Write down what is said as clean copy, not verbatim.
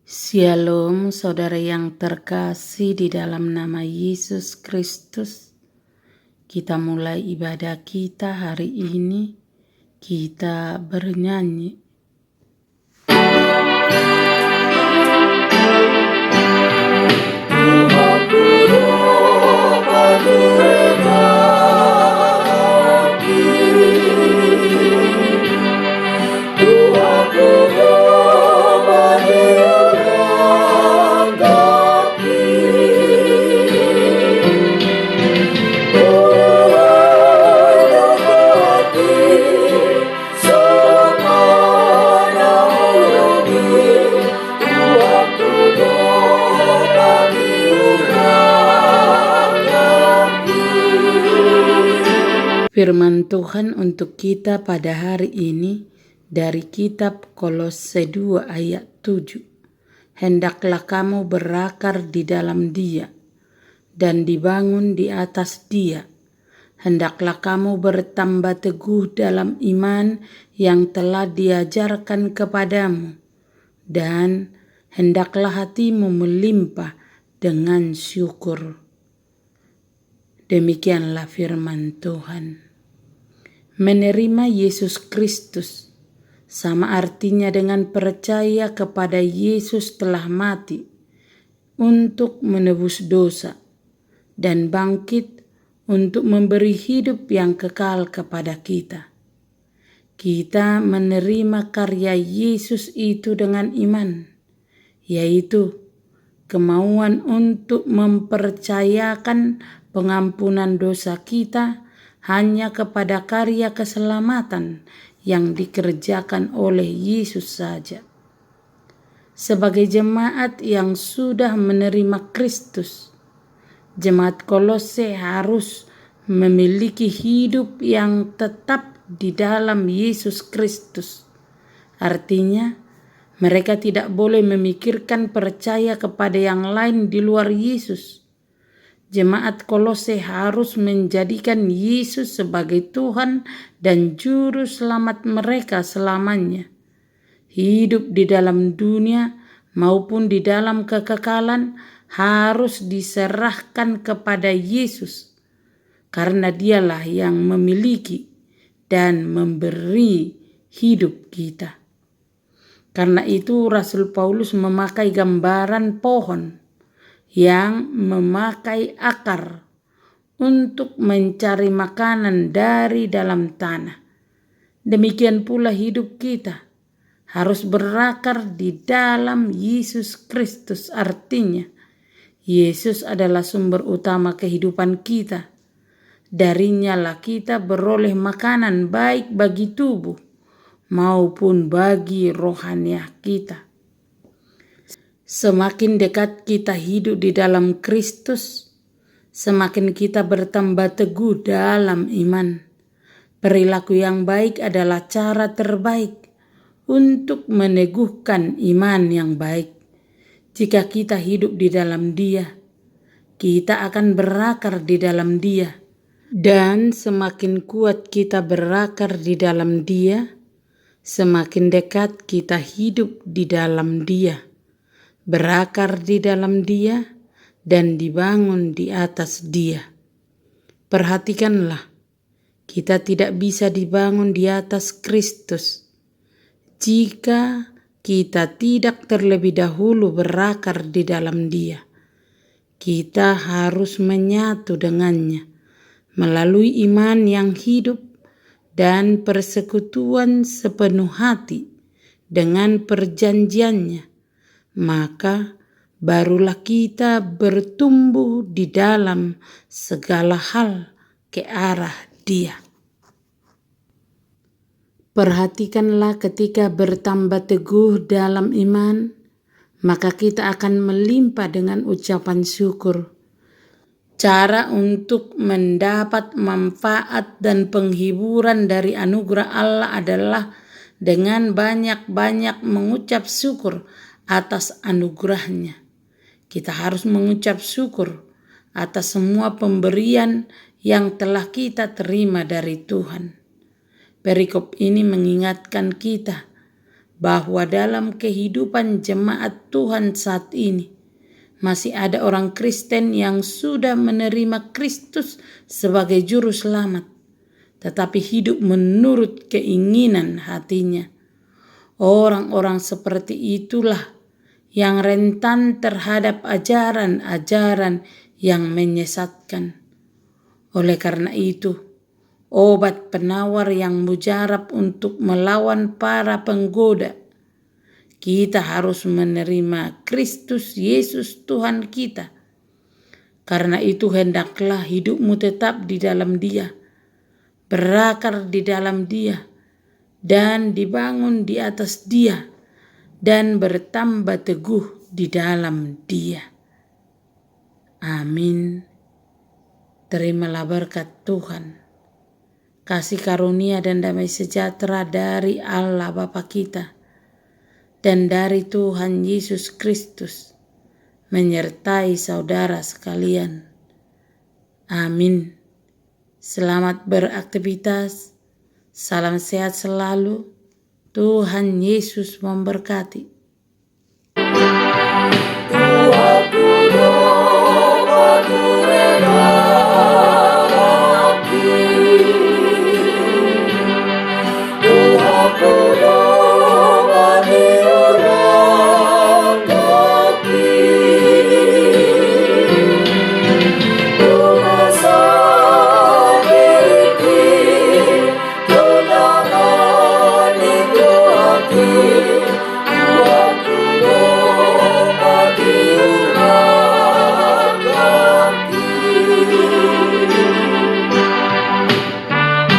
Shalom saudara yang terkasih di dalam nama Yesus Kristus. Kita mulai ibadah kita hari ini. Kita bernyanyi. Firman Tuhan untuk kita pada hari ini dari kitab Kolose 2 ayat 7. Hendaklah kamu berakar di dalam Dia dan dibangun di atas Dia. Hendaklah kamu bertambah teguh dalam iman yang telah diajarkan kepadamu, dan hendaklah hatimu melimpah dengan syukur. Demikianlah firman Tuhan. Menerima Yesus Kristus sama artinya dengan percaya kepada Yesus telah mati untuk menebus dosa dan bangkit untuk memberi hidup yang kekal kepada kita. Kita menerima karya Yesus itu dengan iman, yaitu kemauan untuk mempercayakan pengampunan dosa kita hanya kepada karya keselamatan yang dikerjakan oleh Yesus saja. Sebagai jemaat yang sudah menerima Kristus, jemaat Kolose harus memiliki hidup yang tetap di dalam Yesus Kristus. Artinya, mereka tidak boleh memikirkan percaya kepada yang lain di luar Yesus. Jemaat Kolose harus menjadikan Yesus sebagai Tuhan dan Juru Selamat mereka selamanya. Hidup di dalam dunia maupun di dalam kekekalan harus diserahkan kepada Yesus, karena Dialah yang memiliki dan memberi hidup kita. Karena itu Rasul Paulus memakai gambaran pohon yang memakai akar untuk mencari makanan dari dalam tanah. Demikian pula hidup kita harus berakar di dalam Yesus Kristus. Artinya, Yesus adalah sumber utama kehidupan kita. Darinya lah kita beroleh makanan baik bagi tubuh maupun bagi rohania kita. Semakin dekat kita hidup di dalam Kristus, semakin kita bertambah teguh dalam iman. Perilaku yang baik adalah cara terbaik untuk meneguhkan iman yang baik. Jika kita hidup di dalam Dia, kita akan berakar di dalam Dia. Dan semakin kuat kita berakar di dalam Dia, semakin dekat kita hidup di dalam Dia. Berakar di dalam Dia dan dibangun di atas Dia. Perhatikanlah, kita tidak bisa dibangun di atas Kristus jika kita tidak terlebih dahulu berakar di dalam Dia. Kita harus menyatu dengannya melalui iman yang hidup dan persekutuan sepenuh hati dengan perjanjiannya. Maka barulah kita bertumbuh di dalam segala hal ke arah Dia. Perhatikanlah, ketika bertambah teguh dalam iman, maka kita akan melimpah dengan ucapan syukur. Cara untuk mendapat manfaat dan penghiburan dari anugerah Allah adalah dengan banyak-banyak mengucap syukur atas anugerahnya. Kita harus mengucap syukur atas semua pemberian yang telah kita terima dari Tuhan. Perikop ini mengingatkan kita bahwa dalam kehidupan jemaat Tuhan saat ini masih ada orang Kristen yang sudah menerima Kristus sebagai juru selamat, tetapi hidup menurut keinginan hatinya. Orang-orang seperti itulah yang rentan terhadap ajaran-ajaran yang menyesatkan. Oleh karena itu, obat penawar yang mujarab untuk melawan para penggoda, kita harus menerima Kristus Yesus Tuhan kita. Karena itu hendaklah hidupmu tetap di dalam Dia, berakar di dalam Dia, dan dibangun di atas Dia, dan bertambah teguh di dalam Dia. Amin. Terimalah berkat Tuhan, kasih karunia dan damai sejahtera dari Allah Bapa kita dan dari Tuhan Yesus Kristus menyertai saudara sekalian. Amin. Selamat beraktivitas. Salam sehat selalu. Tuhan Yesus memberkati.